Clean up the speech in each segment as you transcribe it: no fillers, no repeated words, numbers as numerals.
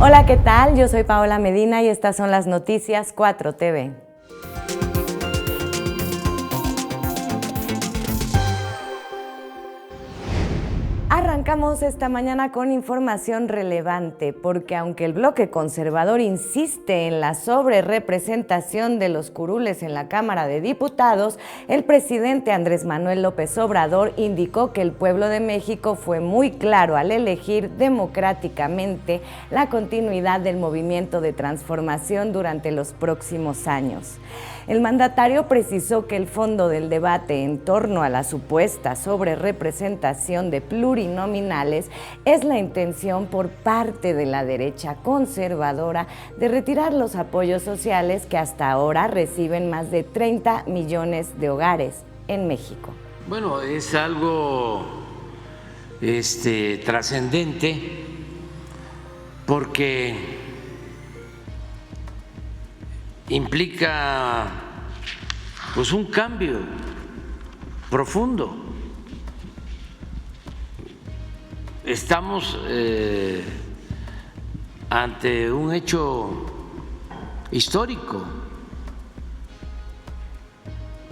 Hola, ¿qué tal? Yo soy Paola Medina y estas son las noticias 4TV. Arrancamos esta mañana con información relevante, porque aunque el bloque conservador insiste en la sobrerepresentación de los curules en la Cámara de Diputados, el presidente Andrés Manuel López Obrador indicó que el pueblo de México fue muy claro al elegir democráticamente la continuidad del movimiento de transformación durante los próximos años. El mandatario precisó que el fondo del debate en torno a la supuesta sobrerepresentación de plurinominales es la intención por parte de la derecha conservadora de retirar los apoyos sociales que hasta ahora reciben más de 30 millones de hogares en México. Bueno, es algo trascendente porque implica pues un cambio profundo. Estamos ante un hecho histórico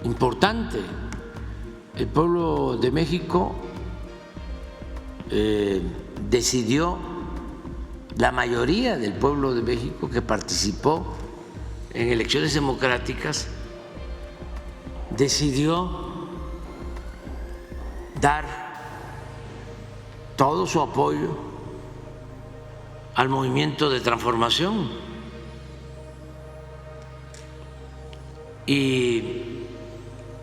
importante. El pueblo de México decidió, la mayoría del pueblo de México que participó en elecciones democráticas, decidió dar todo su apoyo al movimiento de transformación y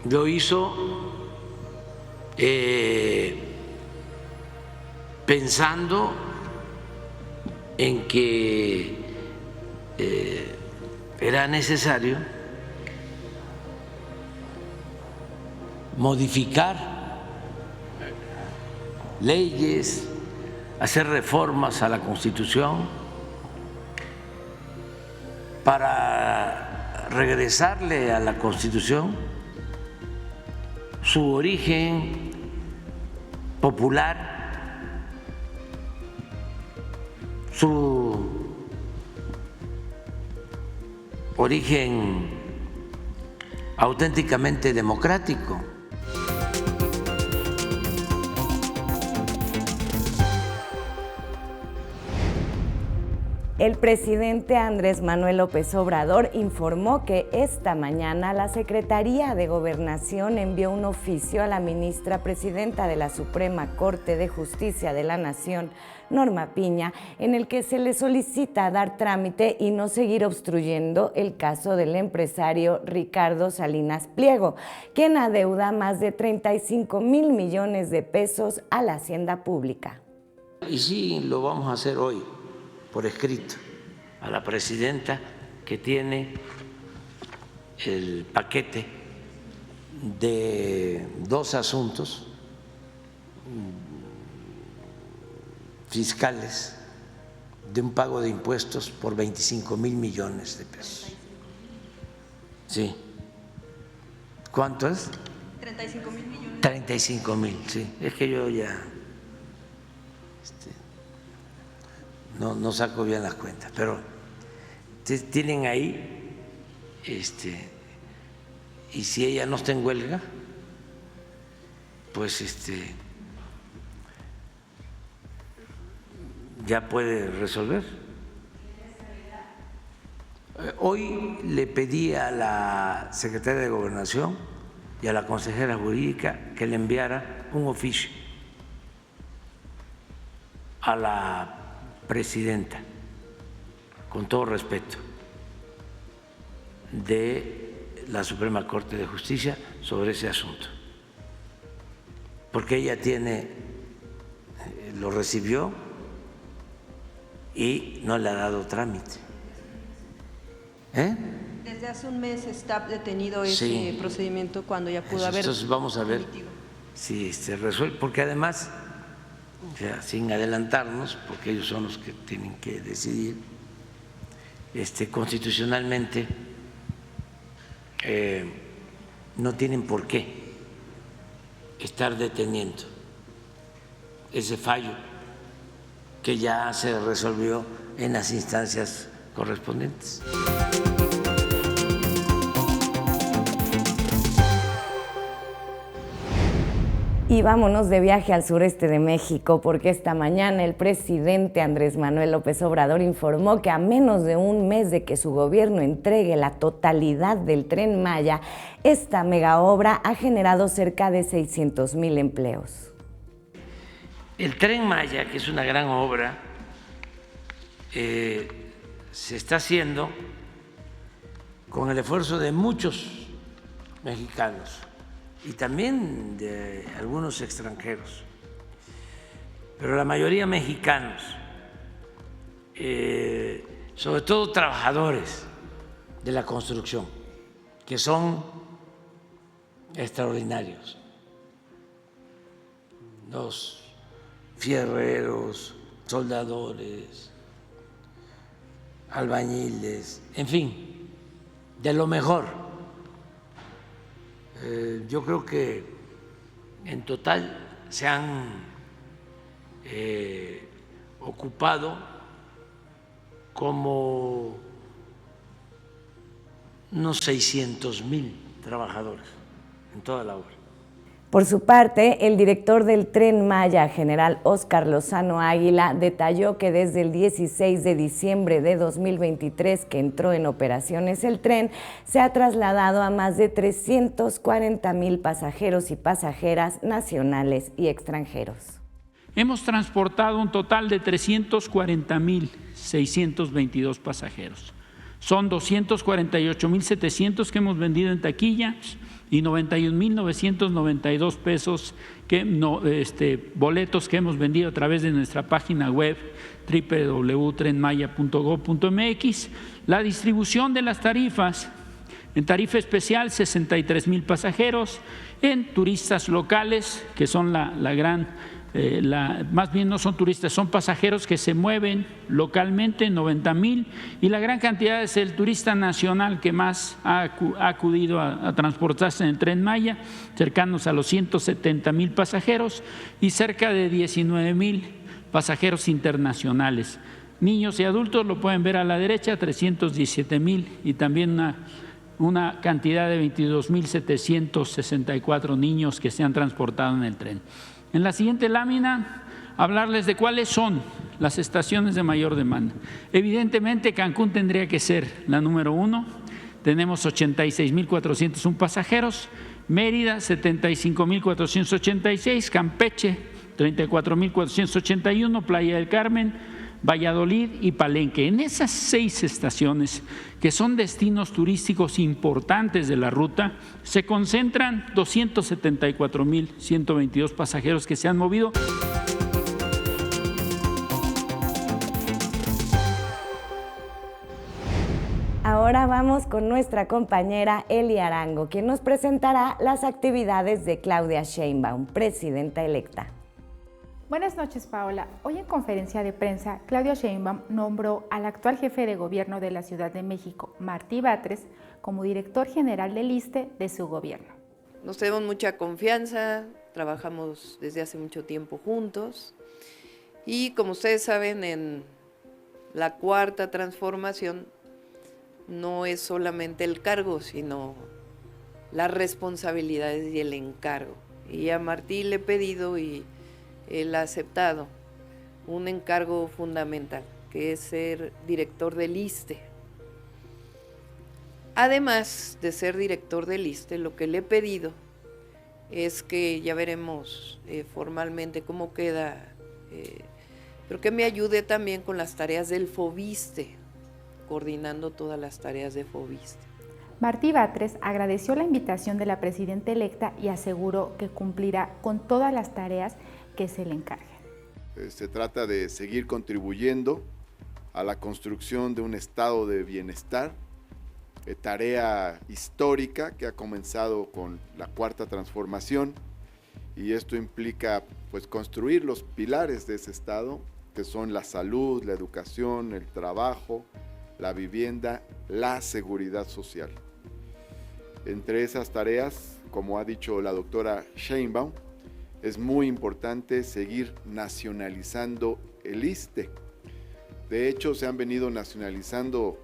lo hizo pensando en que era necesario modificar leyes, hacer reformas a la Constitución para regresarle a la Constitución su origen popular, su origen auténticamente democrático. El presidente Andrés Manuel López Obrador informó que esta mañana la Secretaría de Gobernación envió un oficio a la ministra presidenta de la Suprema Corte de Justicia de la Nación, Norma Piña, en el que se le solicita dar trámite y no seguir obstruyendo el caso del empresario Ricardo Salinas Pliego, quien adeuda más de 35,000 millones de pesos a la hacienda pública. Y sí, lo vamos a hacer hoy por escrito a la presidenta, que tiene el paquete de 2 asuntos fiscales de un pago de impuestos por 25,000 millones de pesos. Sí. ¿Cuánto es? 35,000 millones. 35,000, sí. Es que yo ya no saco bien las cuentas, pero tienen ahí, y si ella no está en huelga, pues ya puede resolver. Hoy le pedí a la secretaria de Gobernación y a la consejera jurídica que le enviara un oficio a la presidenta, con todo respeto, de la Suprema Corte de Justicia sobre ese asunto, porque ella lo recibió y no le ha dado trámite. Desde hace un mes está detenido ese procedimiento cuando ya pudo haber. Entonces vamos a ver si se resuelve, porque además, ya, sin adelantarnos, porque ellos son los que tienen que decidir, constitucionalmente no tienen por qué estar deteniendo ese fallo que ya se resolvió en las instancias correspondientes. Y vámonos de viaje al sureste de México, porque esta mañana el presidente Andrés Manuel López Obrador informó que a menos de un mes de que su gobierno entregue la totalidad del Tren Maya, esta megaobra ha generado cerca de 600,000 empleos. El Tren Maya, que es una gran obra, se está haciendo con el esfuerzo de muchos mexicanos y también de algunos extranjeros, pero la mayoría mexicanos, sobre todo trabajadores de la construcción, que son extraordinarios, los fierreros, soldadores, albañiles, en fin, de lo mejor. Yo creo que en total se han ocupado como unos 600,000 trabajadores en toda la obra. Por su parte, el director del Tren Maya, general Óscar Lozano Águila, detalló que desde el 16 de diciembre de 2023 que entró en operaciones el tren, se ha trasladado a más de 340,000 pasajeros y pasajeras nacionales y extranjeros. Hemos transportado un total de 340,622 pasajeros. Son 248,700 que hemos vendido en taquilla y 91,992 pesos boletos que hemos vendido a través de nuestra página web www.trenmaya.gov.mx. La distribución de las tarifas: en tarifa especial 63,000 pasajeros, en turistas locales, que son la gran más bien no son turistas, son pasajeros que se mueven localmente, 90,000, y la gran cantidad es el turista nacional que más ha acudido a transportarse en el Tren Maya, cercanos a los 170,000 pasajeros y cerca de 19,000 pasajeros internacionales. Niños y adultos lo pueden ver a la derecha, 317,000, y también una cantidad de 22,764 niños que se han transportado en el tren. En la siguiente lámina, hablarles de cuáles son las estaciones de mayor demanda. Evidentemente, Cancún tendría que ser la número 1. Tenemos 86,401 pasajeros. Mérida, 75,486. Campeche, 34,481. Playa del Carmen, Valladolid y Palenque. En esas 6 estaciones, que son destinos turísticos importantes de la ruta, se concentran 274,122 pasajeros que se han movido. Ahora vamos con nuestra compañera Eli Arango, quien nos presentará las actividades de Claudia Sheinbaum, presidenta electa. Buenas noches, Paola. Hoy en conferencia de prensa, Claudia Sheinbaum nombró al actual jefe de gobierno de la Ciudad de México, Martí Batres, como director general del ISSSTE de su gobierno. Nos tenemos mucha confianza, trabajamos desde hace mucho tiempo juntos y, como ustedes saben, en la cuarta transformación no es solamente el cargo, sino las responsabilidades y el encargo. Y a Martí le he pedido y él ha aceptado un encargo fundamental, que es ser director del ISSSTE. Además de ser director del ISSSTE, lo que le he pedido es que ya veremos formalmente cómo queda, pero que me ayude también con las tareas del FOBISSTE, coordinando todas las tareas de FOBISSTE. Martí Batres agradeció la invitación de la presidenta electa y aseguró que cumplirá con todas las tareas que se le encarguen. Se trata de seguir contribuyendo a la construcción de un estado de bienestar, tarea histórica que ha comenzado con la cuarta transformación, y esto implica pues construir los pilares de ese estado, que son la salud, la educación, el trabajo, la vivienda, la seguridad social. Entre esas tareas, como ha dicho la doctora Sheinbaum, es muy importante seguir nacionalizando el ISSSTE. De hecho, se han venido nacionalizando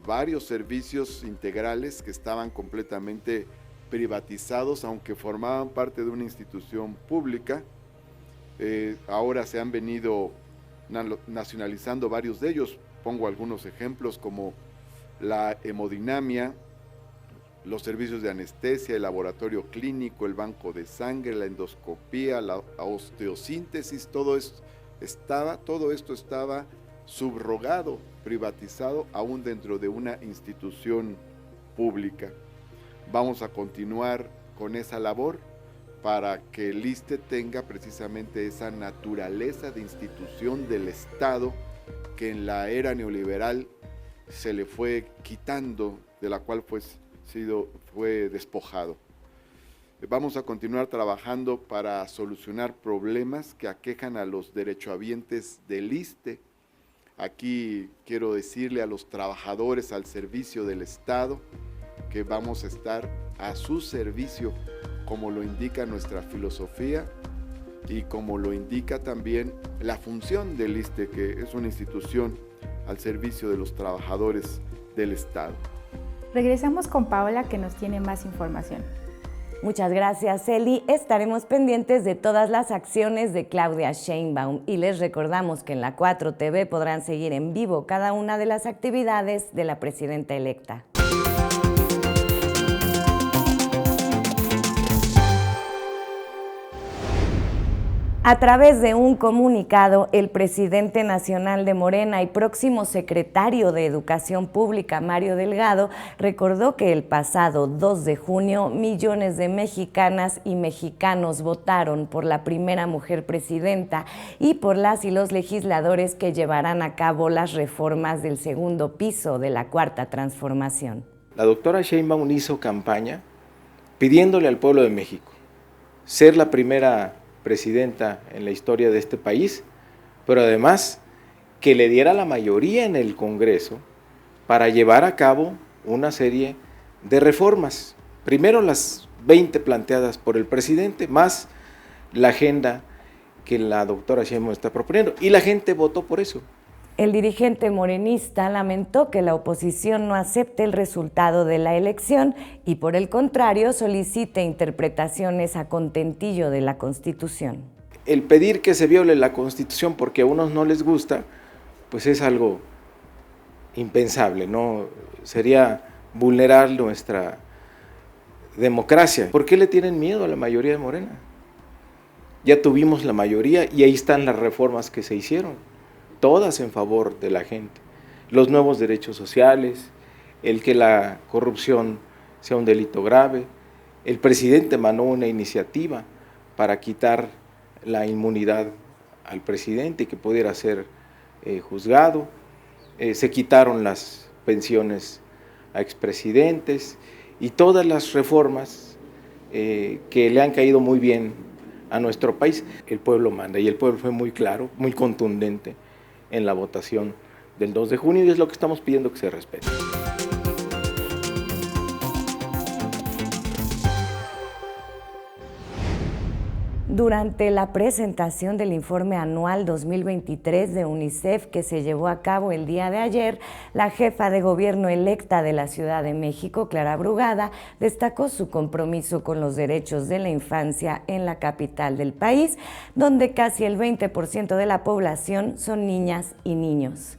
varios servicios integrales que estaban completamente privatizados, aunque formaban parte de una institución pública. Ahora se han venido nacionalizando varios de ellos. Pongo algunos ejemplos como la hemodinamia, los servicios de anestesia, el laboratorio clínico, el banco de sangre, la endoscopía, la osteosíntesis, todo esto estaba subrogado, privatizado, aún dentro de una institución pública. Vamos a continuar con esa labor para que el ISSSTE tenga precisamente esa naturaleza de institución del Estado que en la era neoliberal se le fue quitando, de la cual fue despojado. Vamos a continuar trabajando para solucionar problemas que aquejan a los derechohabientes del ISSSTE. Aquí quiero decirle a los trabajadores al servicio del Estado que vamos a estar a su servicio, como lo indica nuestra filosofía y como lo indica también la función del ISSSTE, que es una institución al servicio de los trabajadores del Estado. Regresamos con Paola, que nos tiene más información. Muchas gracias, Eli. Estaremos pendientes de todas las acciones de Claudia Sheinbaum y les recordamos que en la 4TV podrán seguir en vivo cada una de las actividades de la presidenta electa. A través de un comunicado, el presidente nacional de Morena y próximo secretario de Educación Pública, Mario Delgado, recordó que el pasado 2 de junio, millones de mexicanas y mexicanos votaron por la primera mujer presidenta y por las y los legisladores que llevarán a cabo las reformas del segundo piso de la Cuarta Transformación. La doctora Sheinbaum hizo campaña pidiéndole al pueblo de México ser la primera presidenta en la historia de este país, pero además que le diera la mayoría en el Congreso para llevar a cabo una serie de reformas. Primero las 20 planteadas por el presidente, más la agenda que la doctora Sheinbaum está proponiendo, y la gente votó por eso. El dirigente morenista lamentó que la oposición no acepte el resultado de la elección y, por el contrario, solicite interpretaciones a contentillo de la Constitución. El pedir que se viole la Constitución porque a unos no les gusta, pues es algo impensable, ¿no? Sería vulnerar nuestra democracia. ¿Por qué le tienen miedo a la mayoría de Morena? Ya tuvimos la mayoría y ahí están las reformas que se hicieron, todas en favor de la gente. Los nuevos derechos sociales, el que la corrupción sea un delito grave. El presidente mandó una iniciativa para quitar la inmunidad al presidente y que pudiera ser juzgado. Se quitaron las pensiones a expresidentes y todas las reformas que le han caído muy bien a nuestro país. El pueblo manda y el pueblo fue muy claro, muy contundente en la votación del 2 de junio y es lo que estamos pidiendo que se respete. Durante la presentación del informe anual 2023 de UNICEF que se llevó a cabo el día de ayer, la jefa de gobierno electa de la Ciudad de México, Clara Brugada, destacó su compromiso con los derechos de la infancia en la capital del país, donde casi el 20% de la población son niñas y niños.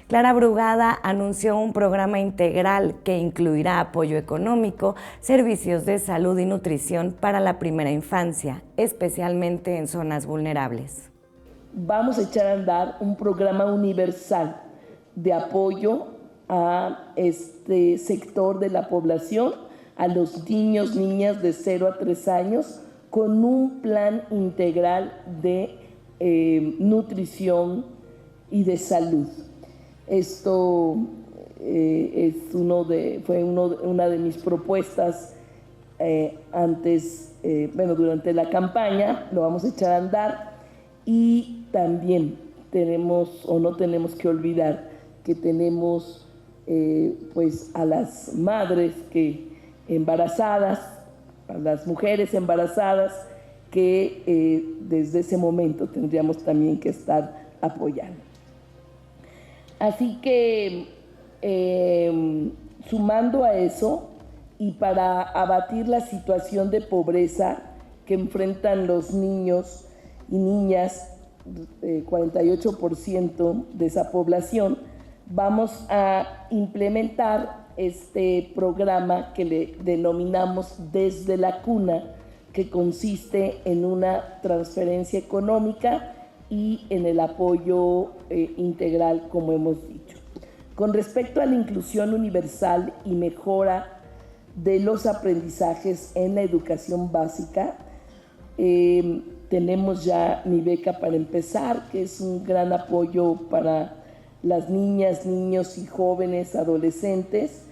Clara Brugada anunció un programa integral que incluirá apoyo económico, servicios de salud y nutrición para la primera infancia, especialmente en zonas vulnerables. Vamos a echar a andar un programa universal de apoyo a este sector de la población, a los niños, niñas de 0 a 3 años, con un plan integral de nutrición y de salud. Esto fue una de mis propuestas durante la campaña, lo vamos a echar a andar y también no tenemos que olvidar que tenemos a las madres embarazadas, a las mujeres embarazadas que desde ese momento tendríamos también que estar apoyando. Así que, sumando a eso, y para abatir la situación de pobreza que enfrentan los niños y niñas, 48% de esa población, vamos a implementar este programa que le denominamos Desde la Cuna, que consiste en una transferencia económica y en el apoyo integral, como hemos dicho. Con respecto a la inclusión universal y mejora de los aprendizajes en la educación básica, tenemos ya Mi Beca para Empezar, que es un gran apoyo para las niñas, niños y jóvenes adolescentes,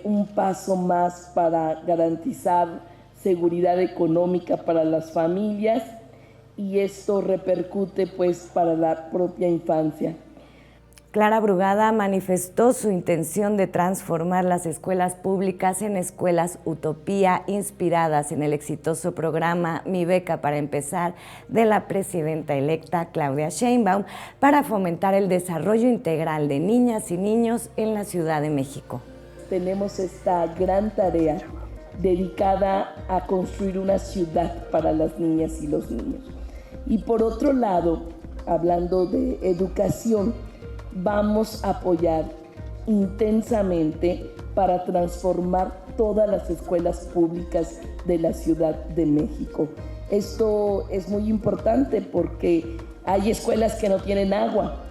un paso más para garantizar seguridad económica para las familias, y esto repercute pues para la propia infancia. Clara Brugada manifestó su intención de transformar las escuelas públicas en escuelas utopía, inspiradas en el exitoso programa Mi Beca para Empezar de la presidenta electa Claudia Sheinbaum, para fomentar el desarrollo integral de niñas y niños en la Ciudad de México. Tenemos esta gran tarea dedicada a construir una ciudad para las niñas y los niños. Y por otro lado, hablando de educación, vamos a apoyar intensamente para transformar todas las escuelas públicas de la Ciudad de México. Esto es muy importante porque hay escuelas que no tienen agua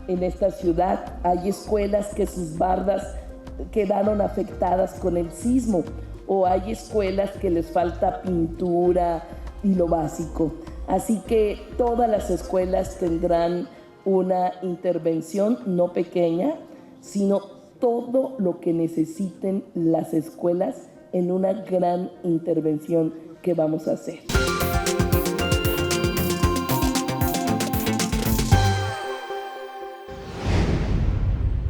en esta ciudad, hay escuelas que sus bardas quedaron afectadas con el sismo, o hay escuelas que les falta pintura y lo básico. Así que todas las escuelas tendrán una intervención no pequeña, sino todo lo que necesiten las escuelas en una gran intervención que vamos a hacer.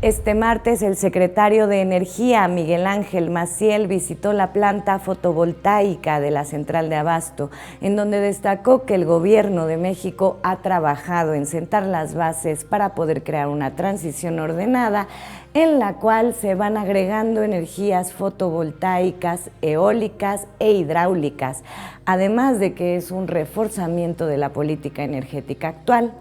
Este martes, el secretario de Energía, Miguel Ángel Maciel, visitó la planta fotovoltaica de la Central de Abasto, en donde destacó que el Gobierno de México ha trabajado en sentar las bases para poder crear una transición ordenada, en la cual se van agregando energías fotovoltaicas, eólicas e hidráulicas, además de que es un reforzamiento de la política energética actual.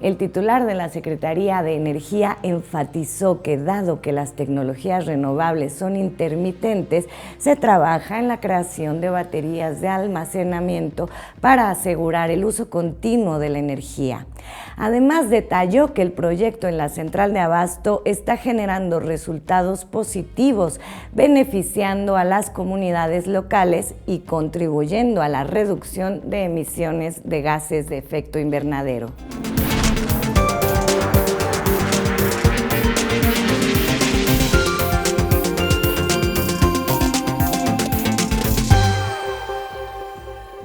El titular de la Secretaría de Energía enfatizó que, dado que las tecnologías renovables son intermitentes, se trabaja en la creación de baterías de almacenamiento para asegurar el uso continuo de la energía. Además, detalló que el proyecto en la Central de Abasto está generando resultados positivos, beneficiando a las comunidades locales y contribuyendo a la reducción de emisiones de gases de efecto invernadero.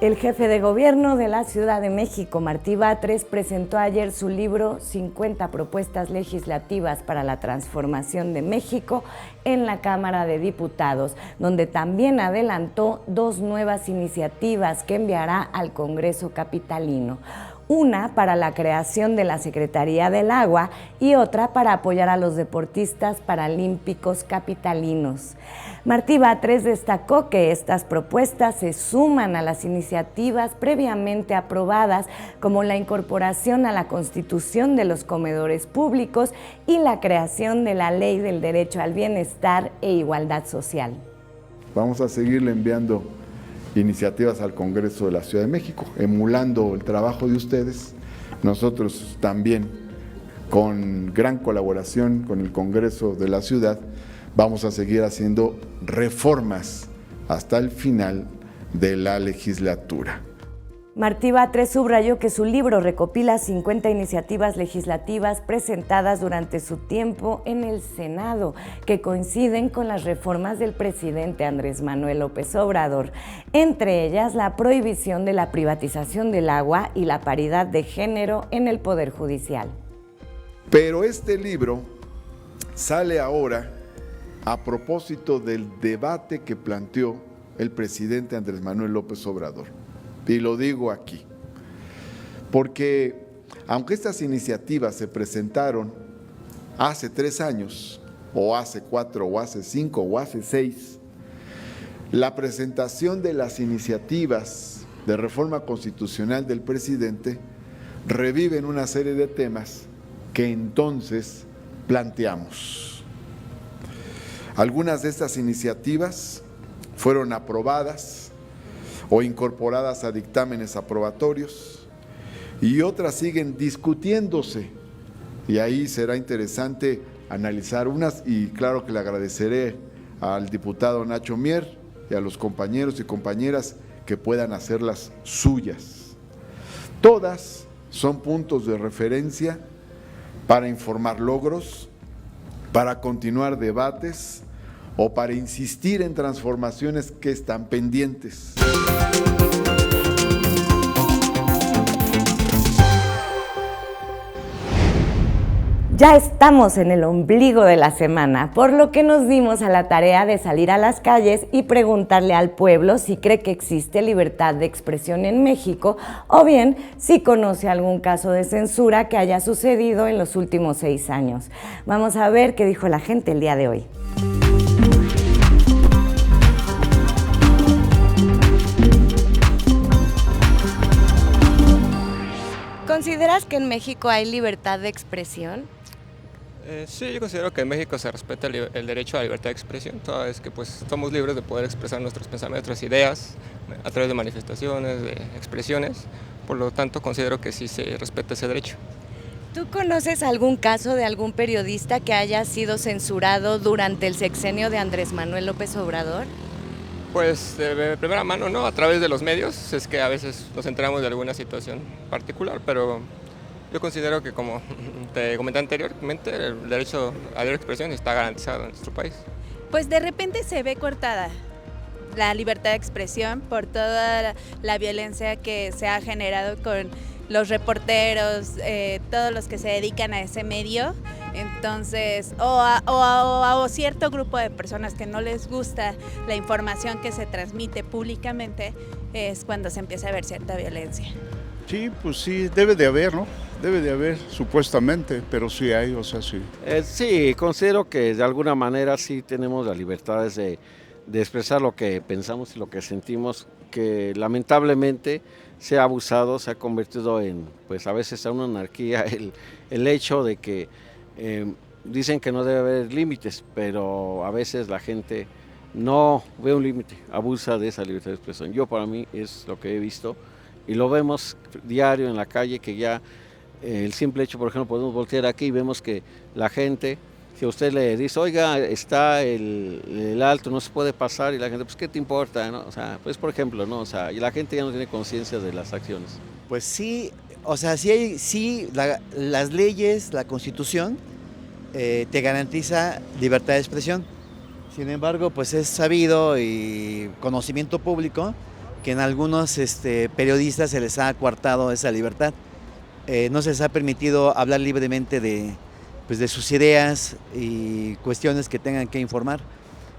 El jefe de gobierno de la Ciudad de México, Martí Batres, presentó ayer su libro 50 propuestas legislativas para la transformación de México en la Cámara de Diputados, donde también adelantó 2 nuevas iniciativas que enviará al Congreso capitalino. Una para la creación de la Secretaría del Agua y otra para apoyar a los deportistas paralímpicos capitalinos. Martí Batres destacó que estas propuestas se suman a las iniciativas previamente aprobadas, como la incorporación a la Constitución de los comedores públicos y la creación de la Ley del Derecho al Bienestar e Igualdad Social. Vamos a seguirle enviando iniciativas al Congreso de la Ciudad de México, emulando el trabajo de ustedes. Nosotros también, con gran colaboración con el Congreso de la Ciudad, vamos a seguir haciendo reformas hasta el final de la legislatura. Martí Batres subrayó que su libro recopila 50 iniciativas legislativas presentadas durante su tiempo en el Senado, que coinciden con las reformas del presidente Andrés Manuel López Obrador, entre ellas la prohibición de la privatización del agua y la paridad de género en el Poder Judicial. Pero este libro sale ahora a propósito del debate que planteó el presidente Andrés Manuel López Obrador. Y lo digo aquí, porque Aunque estas iniciativas se presentaron hace 3 años, o hace 4, o hace 5, o hace 6, la presentación de las iniciativas de reforma constitucional del presidente reviven una serie de temas que entonces planteamos. Algunas de estas iniciativas fueron aprobadas o incorporadas a dictámenes aprobatorios y otras siguen discutiéndose, y ahí será interesante analizar unas, y claro que le agradeceré al diputado Nacho Mier y a los compañeros y compañeras que puedan hacerlas suyas. Todas son puntos de referencia para informar logros, para continuar debates o para insistir en transformaciones que están pendientes. Ya estamos en el ombligo de la semana, por lo que nos dimos a la tarea de salir a las calles y preguntarle al pueblo si cree que existe libertad de expresión en México o bien si conoce algún caso de censura que haya sucedido en los últimos 6 años. Vamos a ver qué dijo la gente el día de hoy. ¿Consideras que en México hay libertad de expresión? Sí, yo considero que en México se respeta el derecho a la libertad de expresión, toda vez que pues, somos libres de poder expresar nuestros pensamientos, nuestras ideas, a través de manifestaciones, de expresiones, por lo tanto considero que sí se respeta ese derecho. ¿Tú conoces algún caso de algún periodista que haya sido censurado durante el sexenio de Andrés Manuel López Obrador? Pues de primera mano no, a través de los medios, es que a veces nos enteramos de alguna situación particular, pero yo considero que, como te comenté anteriormente, el derecho a la expresión está garantizado en nuestro país. Pues de repente se ve cortada la libertad de expresión por toda la violencia que se ha generado con los reporteros, todos los que se dedican a ese medio. Entonces, o a cierto grupo de personas que no les gusta la información que se transmite públicamente, es cuando se empieza a ver cierta violencia. Sí, pues sí, debe de haber, ¿no? Debe de haber, supuestamente, pero sí hay, o sea, sí. Sí, considero que de alguna manera sí tenemos las libertades de expresar lo que pensamos y lo que sentimos, que lamentablemente se ha abusado, se ha convertido en, pues a veces a una anarquía, el hecho de que dicen que no debe haber límites, pero a veces la gente no ve un límite, abusa de esa libertad de expresión. Yo, para mí, es lo que he visto y lo vemos diario en la calle, que ya el simple hecho, por ejemplo, podemos voltear aquí y vemos que la gente, si a usted le dice, oiga, está el alto, no se puede pasar, y la gente, pues, ¿qué te importa? ¿No? O sea, pues, por ejemplo, ¿no? O sea, y la gente ya no tiene conciencia de las acciones. Pues sí, o sea, las leyes, la Constitución, te garantiza libertad de expresión. Sin embargo, pues es sabido y conocimiento público que en algunos periodistas se les ha coartado esa libertad. No se les ha permitido hablar libremente de sus ideas y cuestiones que tengan que informar.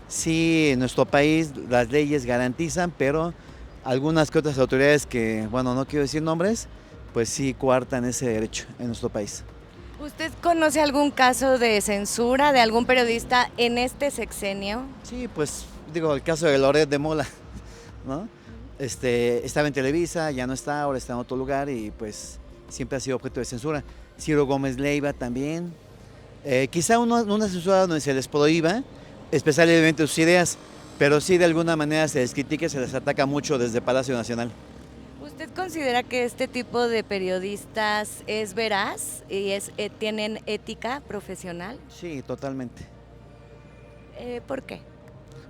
Sí, en nuestro país las leyes garantizan, pero algunas que otras autoridades que, bueno, no quiero decir nombres, pues sí coartan ese derecho en nuestro país. ¿Usted conoce algún caso de censura de algún periodista en este sexenio? Sí, pues digo, el caso de Loret de Mola, ¿no? Estaba en Televisa, ya no está, ahora está en otro lugar y pues siempre ha sido objeto de censura. Ciro Gómez Leiva también. Quizá una censura donde se les prohíba especialmente sus ideas, pero sí de alguna manera se les critica y se les ataca mucho desde Palacio Nacional. ¿Usted considera que este tipo de periodistas es veraz y tienen ética profesional? Sí, totalmente. ¿Por qué?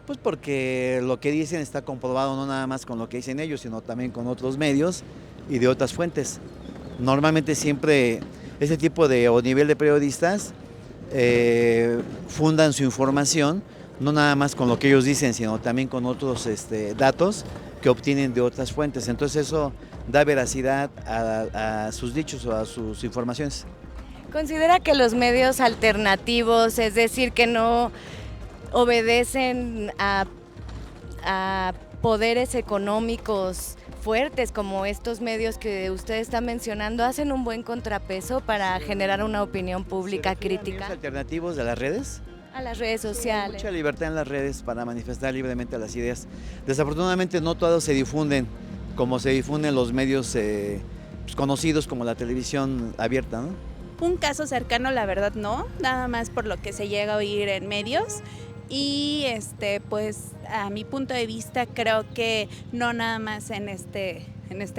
Pues porque lo que dicen está comprobado no nada más con lo que dicen ellos, sino también con otros medios y de otras fuentes. Normalmente siempre este tipo de o nivel de periodistas fundan su información no nada más con lo que ellos dicen, sino también con otros datos que obtienen de otras fuentes. Entonces eso da veracidad a sus dichos o a sus informaciones. ¿Considera que los medios alternativos, es decir, que no obedecen a poderes económicos fuertes como estos medios que usted está mencionando hacen un buen contrapeso para generar una opinión pública crítica? ¿Medios alternativos de las redes? A las redes sociales. Mucha libertad en las redes para manifestar libremente las ideas. Desafortunadamente no todos se difunden como se difunden los medios pues, conocidos como la televisión abierta, ¿no? Un caso cercano, la verdad no, nada más por lo que se llega a oír en medios. Y pues a mi punto de vista creo que no nada más en este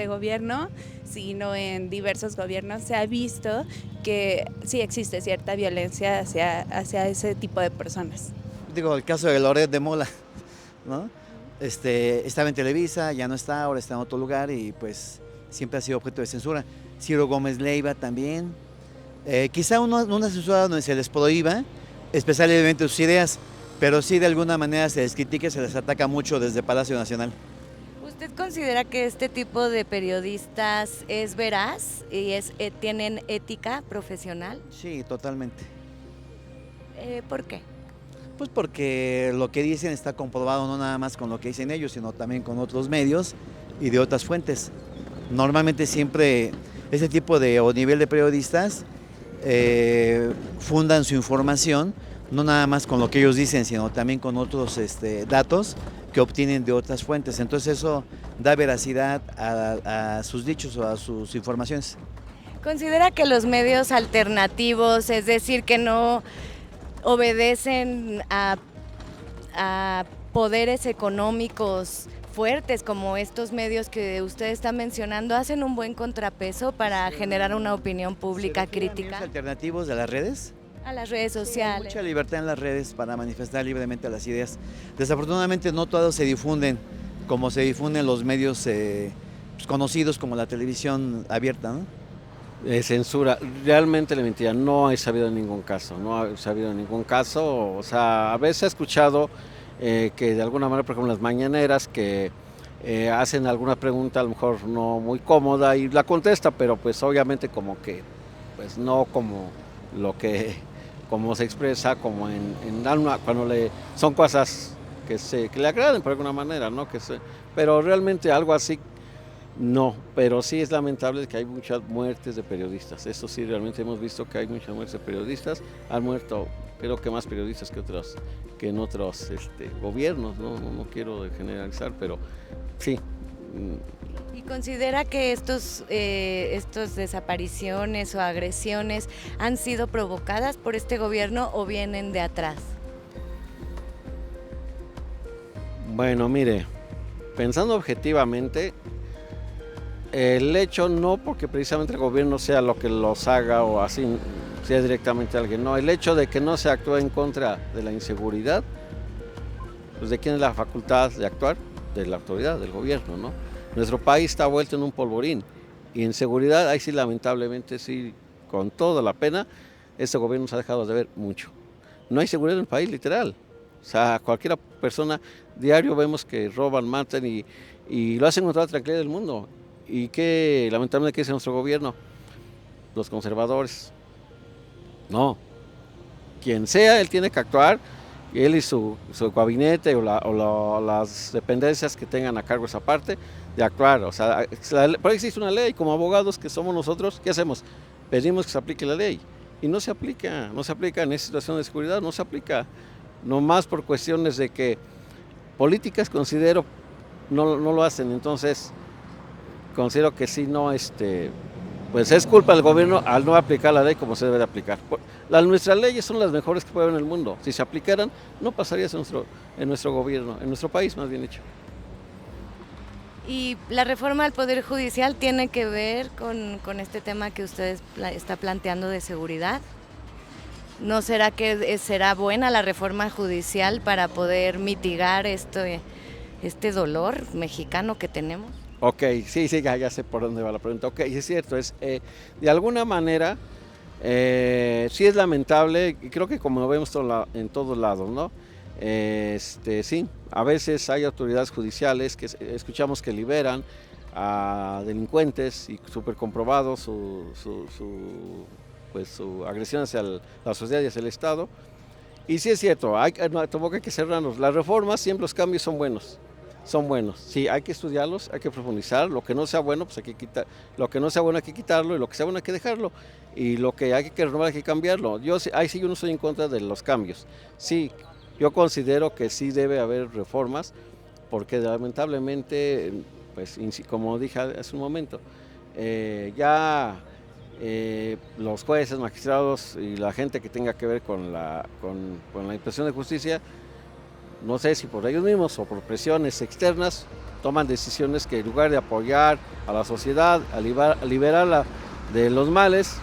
gobierno, sino en diversos gobiernos se ha visto que sí existe cierta violencia hacia ese tipo de personas. Digo, el caso de Loret de Mola, ¿no? Estaba en Televisa, ya no está, ahora está en otro lugar y pues siempre ha sido objeto de censura. Ciro Gómez Leiva también. Quizá una censura donde se les prohíba especialmente sus ideas, pero sí de alguna manera se les critica y se les ataca mucho desde Palacio Nacional. ¿Usted considera que este tipo de periodistas es veraz y tienen ética profesional? Sí, totalmente. ¿Por qué? Pues porque lo que dicen está comprobado no nada más con lo que dicen ellos, sino también con otros medios y de otras fuentes. Normalmente siempre ese tipo de o nivel de periodistas fundan su información no nada más con lo que ellos dicen, sino también con otros datos que obtienen de otras fuentes. Entonces eso da veracidad a sus dichos o a sus informaciones. ¿Considera que los medios alternativos, es decir, que no obedecen a poderes económicos fuertes como estos medios que usted está mencionando, hacen un buen contrapeso para generar una opinión pública crítica? ¿Medios alternativos de las redes? A las redes sociales. Mucha libertad en las redes para manifestar libremente las ideas. Desafortunadamente no todos se difunden como se difunden los medios pues, conocidos como la televisión abierta, ¿no? Censura, realmente le mentira, no he sabido de ningún caso, o sea, a veces he escuchado que de alguna manera, por ejemplo, las mañaneras que hacen alguna pregunta a lo mejor no muy cómoda y la contesta, pero pues obviamente como que, pues no como lo que, como se expresa, como en alma, cuando son cosas que le agraden por alguna manera, ¿no? Pero realmente algo así, no, pero sí es lamentable que hay muchas muertes de periodistas, eso sí, realmente hemos visto que hay muchas muertes de periodistas, han muerto creo que más periodistas que en otros gobiernos, no quiero generalizar, pero sí. ¿Y considera que estos desapariciones o agresiones han sido provocadas por este gobierno o vienen de atrás? Bueno, mire, pensando objetivamente, el hecho no porque precisamente el gobierno sea lo que los haga o así sea directamente alguien, no, el hecho de que no se actúe en contra de la inseguridad, pues de quién es la facultad de actuar, de la autoridad, del gobierno, ¿no? Nuestro país está vuelto en un polvorín y en seguridad, ahí sí lamentablemente, sí, con toda la pena, este gobierno nos ha dejado de ver mucho. No hay seguridad en el país, literal. O sea, cualquier persona, diario vemos que roban, matan y lo hacen con toda la tranquilidad del mundo. ¿Y qué, lamentablemente, qué dice nuestro gobierno? Los conservadores. No. Quien sea, él tiene que actuar, él y su gabinete o las dependencias que tengan a cargo esa parte, de actuar. O sea, por ahí existe una ley, como abogados que somos nosotros, ¿qué hacemos? Pedimos que se aplique la ley. Y no se aplica en esta situación de seguridad, no se aplica. Nomás por cuestiones de que políticas considero no lo hacen, entonces considero que sí, no, pues es culpa del gobierno al no aplicar la ley como se debe de aplicar. Nuestras leyes son las mejores que puede haber en el mundo. Si se aplicaran, no pasaría en nuestro gobierno, en nuestro país más bien dicho. ¿Y la reforma al Poder Judicial tiene que ver con este tema que usted está planteando de seguridad? ¿No será que será buena la reforma judicial para poder mitigar este dolor mexicano que tenemos? Ok, sí, ya sé por dónde va la pregunta. Ok, es cierto, de alguna manera sí es lamentable, y creo que como lo vemos en todos lados, ¿no? Sí, a veces hay autoridades judiciales que escuchamos que liberan a delincuentes y súper comprobado su agresión hacia la sociedad y hacia el Estado. Y sí es cierto, tampoco hay que cerrarnos. Las reformas, siempre los cambios son buenos. son buenos. Sí, hay que estudiarlos, hay que profundizar. Lo que no sea bueno, pues hay que quitar. Lo que no sea bueno hay que quitarlo y lo que sea bueno hay que dejarlo. Y lo que hay que renovar hay que cambiarlo. Yo no estoy en contra de los cambios. Sí, yo considero que sí debe haber reformas, porque lamentablemente, pues como dije hace un momento, los jueces, magistrados y la gente que tenga que ver con la impartición de justicia, no sé si por ellos mismos o por presiones externas, toman decisiones que en lugar de apoyar a la sociedad, a liberarla de los males,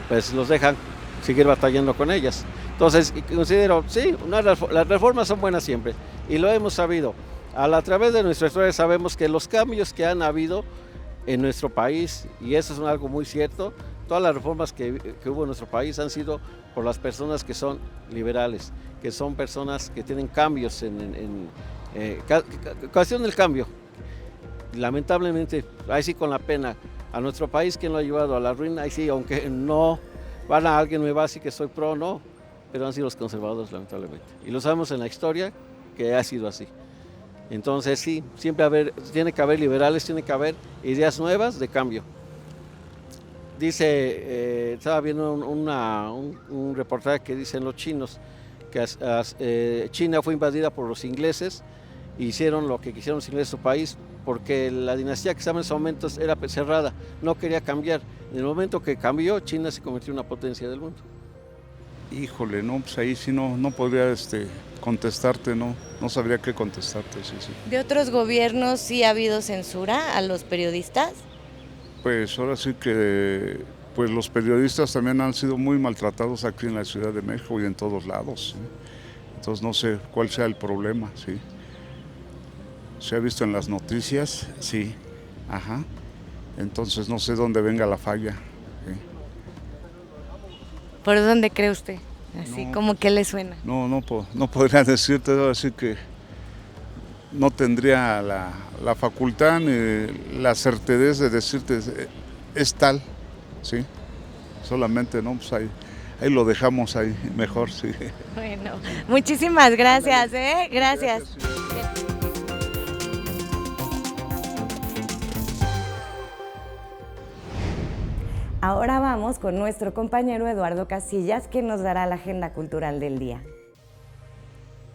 pues los dejan seguir batallando con ellas. Entonces, considero, sí, las reformas son buenas siempre, y lo hemos sabido. A través de nuestra historia sabemos que los cambios que han habido en nuestro país, y eso es algo muy cierto, todas las reformas que hubo en nuestro país han sido por las personas que son liberales, que son personas que tienen cambios cuestión del cambio. Lamentablemente, ahí sí con la pena, a nuestro país, ¿quién lo ha llevado a la ruina? Ahí sí, aunque no van a alguien me va así que soy pro, no, pero han sido los conservadores, lamentablemente. Y lo sabemos en la historia que ha sido así. Entonces sí, tiene que haber liberales, tiene que haber ideas nuevas de cambio. Dice, estaba viendo un reportaje que dicen los chinos, que China fue invadida por los ingleses, hicieron lo que quisieron los ingleses en su país, porque la dinastía que estaba en esos momentos era cerrada, no quería cambiar. En el momento que cambió, China se convirtió en una potencia del mundo. Híjole, no, pues ahí sí no podría contestarte, no sabría qué contestarte, sí. ¿De otros gobiernos sí ha habido censura a los periodistas? Pues ahora sí que pues los periodistas también han sido muy maltratados aquí en la Ciudad de México y en todos lados, ¿sí? Entonces no sé cuál sea el problema, sí. ¿Se ha visto en las noticias? Sí, ajá. Entonces no sé dónde venga la falla. ¿Sí? ¿Por dónde cree usted? Así como que le suena. No podría decirte, así que no tendría la facultad ni la certeza de decirte es tal, ¿sí? Solamente, ¿no? Pues ahí lo dejamos ahí mejor, sí. Bueno, muchísimas gracias, Gracias. Ahora vamos con nuestro compañero Eduardo Casillas, que nos dará la agenda cultural del día.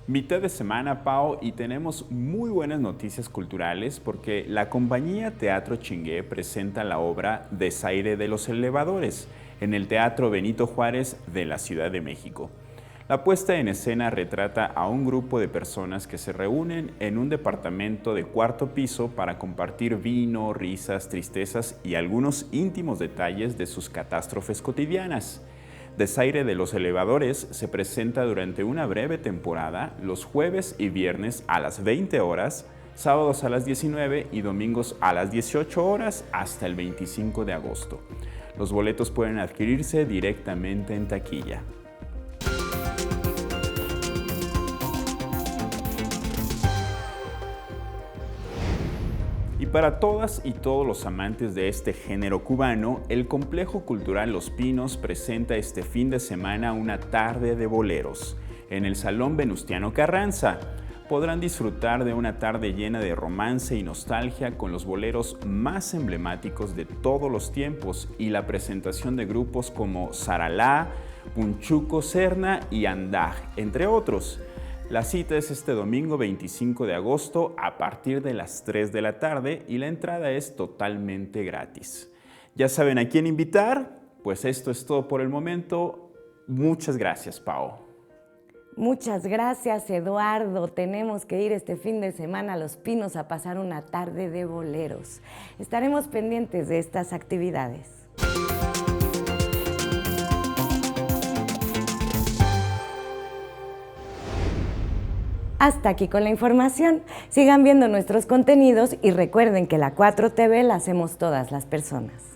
Mitad de semana, Pao, y tenemos muy buenas noticias culturales porque la compañía Teatro Chingué presenta la obra Desaire de los Elevadores en el Teatro Benito Juárez de la Ciudad de México. La puesta en escena retrata a un grupo de personas que se reúnen en un departamento de 4º piso para compartir vino, risas, tristezas y algunos íntimos detalles de sus catástrofes cotidianas. Desaire de los Elevadores se presenta durante una breve temporada los jueves y viernes a las 20 horas, sábados a las 19 y domingos a las 18 horas hasta el 25 de agosto. Los boletos pueden adquirirse directamente en taquilla. Y para todas y todos los amantes de este género cubano, el Complejo Cultural Los Pinos presenta este fin de semana una tarde de boleros en el Salón Venustiano Carranza. Podrán disfrutar de una tarde llena de romance y nostalgia con los boleros más emblemáticos de todos los tiempos y la presentación de grupos como Saralá, Punchuco Serna y Andaj, entre otros. La cita es este domingo 25 de agosto a partir de las 3 de la tarde y la entrada es totalmente gratis. ¿Ya saben a quién invitar? Pues esto es todo por el momento. Muchas gracias, Pao. Muchas gracias, Eduardo. Tenemos que ir este fin de semana a Los Pinos a pasar una tarde de boleros. Estaremos pendientes de estas actividades. Hasta aquí con la información. Sigan viendo nuestros contenidos y recuerden que la 4TV la hacemos todas las personas.